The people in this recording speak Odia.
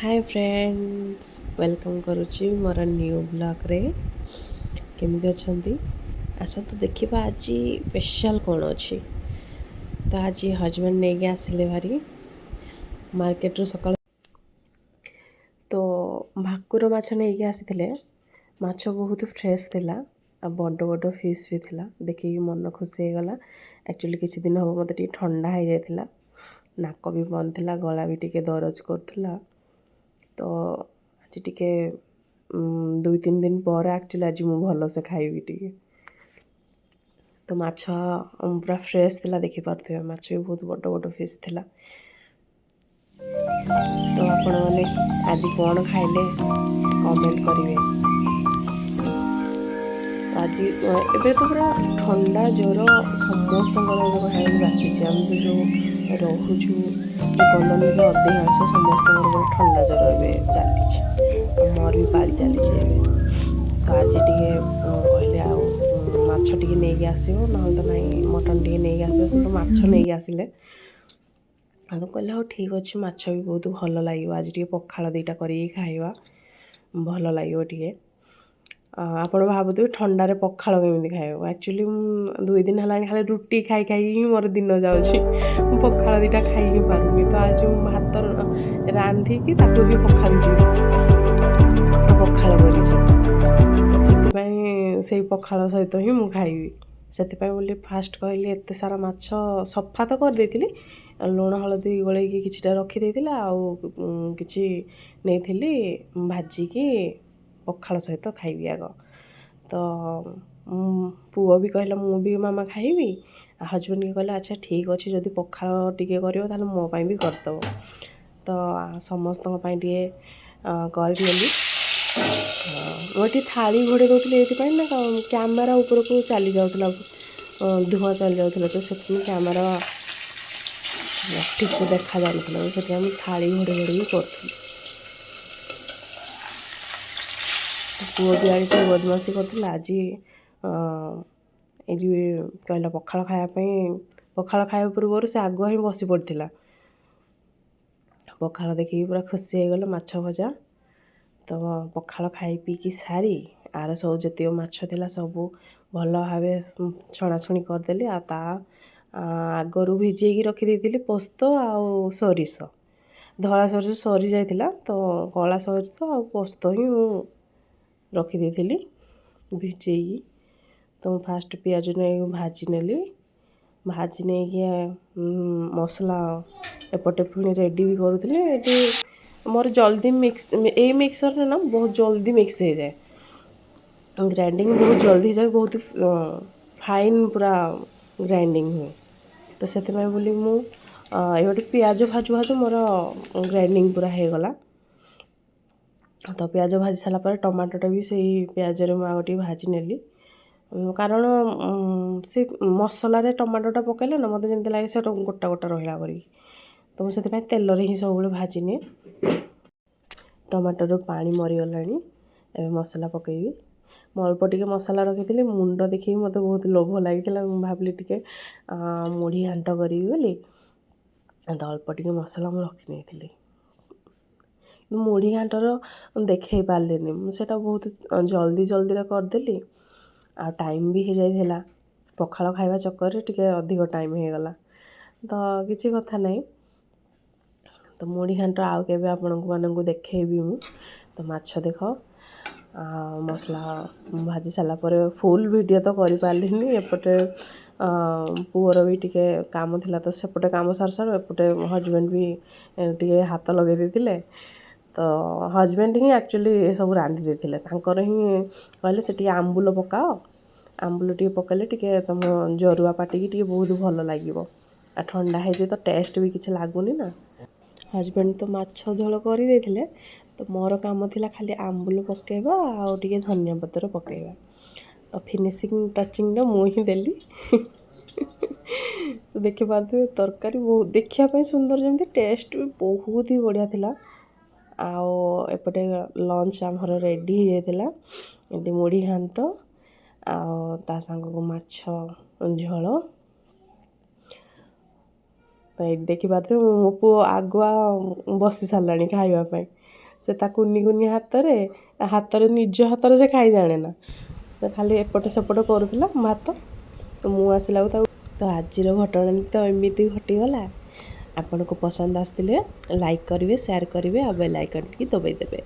हाय फ्रेंड्स वेलकम करुच्ची मोर न्यू ब्लॉग रे केମିତି ଅଛନ୍ତି ଆସନ୍ତୁ ଦେଖିବା ଆଜି ସ୍ପେଶାଲ କ'ଣ ଅଛି। ତ ଆଜି ହଜବେଣ୍ଡ ନେଇକି ଆସିଲେ ଭାରି ମାର୍କେଟରୁ ସକାଳ ତ ଭାକୁର ମାଛ ନେଇକି ଆସିଥିଲେ। ମାଛ ବହୁତ ଫ୍ରେଶ୍ ଥିଲା ଆଉ ବଡ଼ ବଡ଼ ଫିସ୍ ବି ଥିଲା। ଦେଖିକି ମନ ଖୁସି ହେଇଗଲା। ଆକ୍ଚୁଆଲି କିଛି ଦିନ ହେବ ମୋତେ ଟିକେ ଥଣ୍ଡା ହେଇଯାଇଥିଲା, ନାକ ବି ବନ୍ଦ ଥିଲା, ଗଳା ବି ଟିକେ ଦରଜ କରୁଥିଲା। ତ ଆଜି ଟିକେ 2-3 ଦିନ ପରେ ଆକ୍ଚୁଆଲି ଆଜି ମୁଁ ଭଲସେ ଖାଇବି ଟିକେ। ତ ମାଛ ପୁରା ଫ୍ରେଶ୍ ଥିଲା, ଦେଖିପାରୁଥିବେ ମାଛ ବି ବହୁତ ବଡ଼ ବଡ଼ ଫିସ୍ ଥିଲା। ତ ଆପଣମାନେ ଆଜି କ'ଣ ଖାଇଲେ କମେଣ୍ଟ କରିବେ। ଆଜି ଏବେ ତ ପୁରା ଥଣ୍ଡା ଜ୍ୱର ସମସ୍ତଙ୍କର ଏବେ କହିବାକୁ ବ୍ୟାପିଛି। ଆମେ ତ ଯେଉଁ ରହୁଛୁ ଯେଉଁ କଲୋନୀରେ ଅଧିକାଂଶ ସମସ୍ତଙ୍କର ପୁରା ଥଣ୍ଡା ଜ୍ୱର ଏବେ ଚାଲିଛି। ମୋର ବି ପାଳି ଚାଲିଛି ଏବେ। ତ ଆଜି ଟିକେ କହିଲେ ଆଉ ମାଛ ଟିକେ ନେଇକି ଆସିବ, ନହେଲେ ତ ନାହିଁ ମଟନ୍ ଟିକେ ନେଇକି ଆସିବ। ସେ ତ ମାଛ ନେଇକି ଆସିଲେ। ଆଉ କହିଲେ ହଉ ଠିକ୍ ଅଛି, ମାଛ ବି ବହୁତ ଭଲ ଲାଗିବ। ଆଜି ଟିକେ ପଖାଳ ଦୁଇଟା କରିକି ଖାଇବା, ଭଲ ଲାଗିବ ଟିକେ। ଆପଣ ଭାବୁଥିବେ ଥଣ୍ଡାରେ ପଖାଳ କେମିତି ଖାଇବ। ଆକ୍ଚୁଆଲି ମୁଁ 2 ଦିନ ହେଲାଣି ଖାଲି ରୁଟି ଖାଇ ଖାଇକି ହିଁ ମୋର ଦିନ ଯାଉଛି। ମୁଁ ପଖାଳ ଦୁଇଟା ଖାଇ ହିଁ ପାରୁନି। ତ ଆଜି ମୁଁ ଭାତ ରାନ୍ଧିକି ତାକୁ ହିଁ ପଖାଳିଯିବି, ପଖାଳ କରିଛି। ତ ସେଥିପାଇଁ ସେଇ ପଖାଳ ସହିତ ହିଁ ମୁଁ ଖାଇବି। ସେଥିପାଇଁ ବୋଲି ଫାଷ୍ଟ କହିଲି ଏତେ ସାରା ମାଛ ସଫା ତ କରିଦେଇଥିଲି, ଲୁଣ ହଳଦୀ ଗୋଳେଇକି କିଛିଟା ରଖିଦେଇଥିଲା, ଆଉ କିଛି ନେଇଥିଲି ଭାଜିକି ପଖାଳ ସହିତ ଖାଇବି ଆଗ। ତ ପୁଅ ବି କହିଲା ମୁଁ ବି ମାମା ଖାଇବି। ହଜବେଣ୍ଡ ବି କହିଲେ ଆଚ୍ଛା ଠିକ୍ ଅଛି, ଯଦି ପଖାଳ ଟିକେ କରିବ ତାହେଲେ ମୋ ପାଇଁ ବି କରିଦେବ। ତ ସମସ୍ତଙ୍କ ପାଇଁ ଟିକେ କରିନେଲି। ମୁଁ ଏଠି ଥାଳି ଘୋଡ଼େଇ ଦେଉଥିଲି ଏଇଥିପାଇଁ ନା କ୍ୟାମେରା ଉପରକୁ ଚାଲି ଯାଉଥିଲା, ଧୂଆଁ ଚାଲି ଯାଉଥିଲା। ତ ସେଥିପାଇଁ କ୍ୟାମେରା ଠିକ୍ ସେ ଦେଖାଯାଉନଥିଲା। ସେଥିପାଇଁ ମୁଁ ଥାଳି ଘୋଡ଼େଇ ଘୋଡ଼େଇ କରୁଥିଲି। ପୁଅ ବି ଆଣି ଟିକେ ବଦମାସି କରୁଥିଲା। ଆଜି ଏଇଠି କହିଲା ପଖାଳ ଖାଇବା ପାଇଁ। ପଖାଳ ଖାଇବା ପୂର୍ବରୁ ସେ ଆଗୁଆ ହିଁ ବସି ପଡ଼ିଥିଲା। ପଖାଳ ଦେଖିକି ପୁରା ଖୁସି ହେଇଗଲେ। ମାଛ ଭଜା ତ ପଖାଳ ଖାଇ ପିଇକି ସାରି ଆର ସବୁ ଯେତିକ ମାଛ ଥିଲା ସବୁ ଭଲ ଭାବେ ଛଣାଛଣି କରିଦେଲି। ଆଉ ତା ଆଗରୁ ଭିଜେଇକି ରଖିଦେଇଥିଲି ପୋସ୍ତ ଆଉ ସୋରିଷ। ଧଳା ସୋରିଷ ସରିଯାଇଥିଲା, ତ କଳା ସୋରିଷ ଆଉ ପୋସ୍ତ ହିଁ ମୁଁ ରଖିଦେଇଥିଲି ଭିଜେଇକି। ତ ମୁଁ ଫାଷ୍ଟ ପିଆଜ ନେଇକି ଭାଜି ନେଲି। ଭାଜି ନେଇକି ମସଲା ଏପଟେ ପୁଣି ରେଡ଼ି ବି କରୁଥିଲି। ଏଠି ମୋର ଜଲ୍ଦି ଏଇ ମିକ୍ସରରେ ନା ବହୁତ ଜଲ୍ଦି ମିକ୍ସ ହେଇଯାଏ। ଗ୍ରାଇଣ୍ଡିଙ୍ଗ ବହୁତ ଜଲ୍ଦି ହେଇଯାଏ, ବହୁତ ଫାଇନ୍ ପୁରା ଗ୍ରାଇଣ୍ଡିଙ୍ଗ ହୁଏ। ତ ସେଥିପାଇଁ ବୋଲି ମୁଁ ଏପଟେ ପିଆଜ ଭାଜୁ ଭାଜୁ ମୋର ଗ୍ରାଇଣ୍ଡିଙ୍ଗ ପୁରା ହେଇଗଲା। ତ ପିଆଜ ଭାଜି ସାରିଲା ପରେ ଟମାଟୋଟା ବି ସେଇ ପିଆଜରେ ମୁଁ ଆଉ ଟିକେ ଭାଜି ନେଲି। କାରଣ ସେ ମସଲାରେ ଟମାଟୋଟା ପକାଇଲେ ନା ମୋତେ ଯେମିତି ଲାଗେ ସେଟା ଗୋଟା ଗୋଟା ରହିଲା କରିକି। ତ ମୁଁ ସେଥିପାଇଁ ତେଲରେ ହିଁ ସବୁବେଳେ ଭାଜିନିଏ। ଟମାଟୋରୁ ପାଣି ମରିଗଲାଣି, ଏବେ ମସଲା ପକାଇବି। ମୁଁ ଅଳ୍ପ ଟିକେ ମସଲା ରଖିଥିଲି, ମୁଣ୍ଡ ଦେଖିକି ମୋତେ ବହୁତ ଲୋଭ ଲାଗିଥିଲା। ମୁଁ ଭାବିଲି ଟିକେ ମୁଢ଼ି ଘାଣ୍ଟ କରିବି ବୋଲି, ତ ଅଳ୍ପ ଟିକେ ମସଲା ମୁଁ ରଖିନେଇଥିଲି। ମୁଢ଼ି ଘାଣ୍ଟର ଦେଖେଇ ପାରିଲିନି, ମୁଁ ସେଇଟା ବହୁତ ଜଲ୍ଦିରେ କରିଦେଲି। ଆଉ ଟାଇମ୍ ବି ହେଇଯାଇଥିଲା। ପଖାଳ ଖାଇବା ଚକ୍କରରେ ଟିକେ ଅଧିକ ଟାଇମ୍ ହେଇଗଲା। ତ କିଛି କଥା ନାହିଁ। ତ ମୁଢ଼ି ଘାଣ୍ଟ ଆଉ କେବେ ଆପଣମାନଙ୍କୁ ଦେଖେଇବି ମୁଁ। ତ ମାଛ ଦେଖ ମସଲା ଭାଜି ସାରିଲା ପରେ ଫୁଲ୍ ଭିଡ଼ିଓ ତ କରିପାରିଲିନି। ଏପଟେ ପୁଅର ବି ଟିକେ କାମ ଥିଲା, ତ ସେପଟେ କାମ ସାରୁ ସାରୁ ଏପଟେ ହଜବେଣ୍ଡ ବି ଟିକେ ହାତ ଲଗାଇ ଦେଇଥିଲେ। ତ ହଜବେଣ୍ଡ ହିଁ ଆକ୍ଚୁଆଲି ଏସବୁ ରାନ୍ଧି ଦେଇଥିଲେ। ତାଙ୍କର ହିଁ କହିଲେ ସେ ଟିକେ ଆମ୍ବୁଲ ପକାଅ, ଆମ୍ବୁଲ ଟିକେ ପକାଇଲେ ଟିକେ ତୁମ ଜରୁଆ ପାଟିକି ଟିକେ ବହୁତ ଭଲ ଲାଗିବ। ଆଉ ଥଣ୍ଡା ହେଇଛି ତ ଟେଷ୍ଟ ବି କିଛି ଲାଗୁନି ନା। ହଜବେଣ୍ଡ ତ ମାଛ ଝୋଳ କରିଦେଇଥିଲେ, ତ ମୋର କାମ ଥିଲା ଖାଲି ଆମ୍ବୁଲ ପକାଇବା ଆଉ ଟିକେ ଧନିଆ ପତ୍ର ପକାଇବା। ତ ଫିନିସିଂ ଟଚିଂଟା ମୁଁ ହିଁ ଦେଲି। ତ ଦେଖିପାରୁଥିବେ ତରକାରୀ ବହୁତ ଦେଖିବା ପାଇଁ ସୁନ୍ଦର, ଯେମିତି ଟେଷ୍ଟ ବି ବହୁତ ହି ବଢ଼ିଆ ଥିଲା। ଆଉ ଏପଟେ ଲଞ୍ଚ ଆମର ରେଡ଼ି ହେଇଯାଇଥିଲା। ଏଠି ମୁଢ଼ି ଘାଣ୍ଟ ଆଉ ତା ସାଙ୍ଗକୁ ମାଛ ଝୋଳ। ତ ଏଇଠି ଦେଖିପାରୁଥିବେ ମୋ ପୁଅ ଆଗୁଆ ବସି ସାରିଲାଣି ଖାଇବା ପାଇଁ। ସେ ତା କୁନି କୁନି ହାତରେ ନିଜ ହାତରେ ସେ ଖାଇ ଜାଣେ ନା, ଖାଲି ଏପଟ ସେପଟ କରୁଥିଲା ଭାତ। ତ ମୁଁ ଆସିଲାକୁ ତାକୁ ତ ଆଜିର ଘଟଣାଟି ତ ଏମିତି ଘଟିଗଲା। ଆପଣଙ୍କୁ ପସନ୍ଦ ଆସିଥିଲେ ଲାଇକ୍ କରିବେ, ସେୟାର କରିବେ ଆଉ ବେଲ୍ ଆଇକନ୍ ଟିକେ ଦବାଇ ଦେବେ।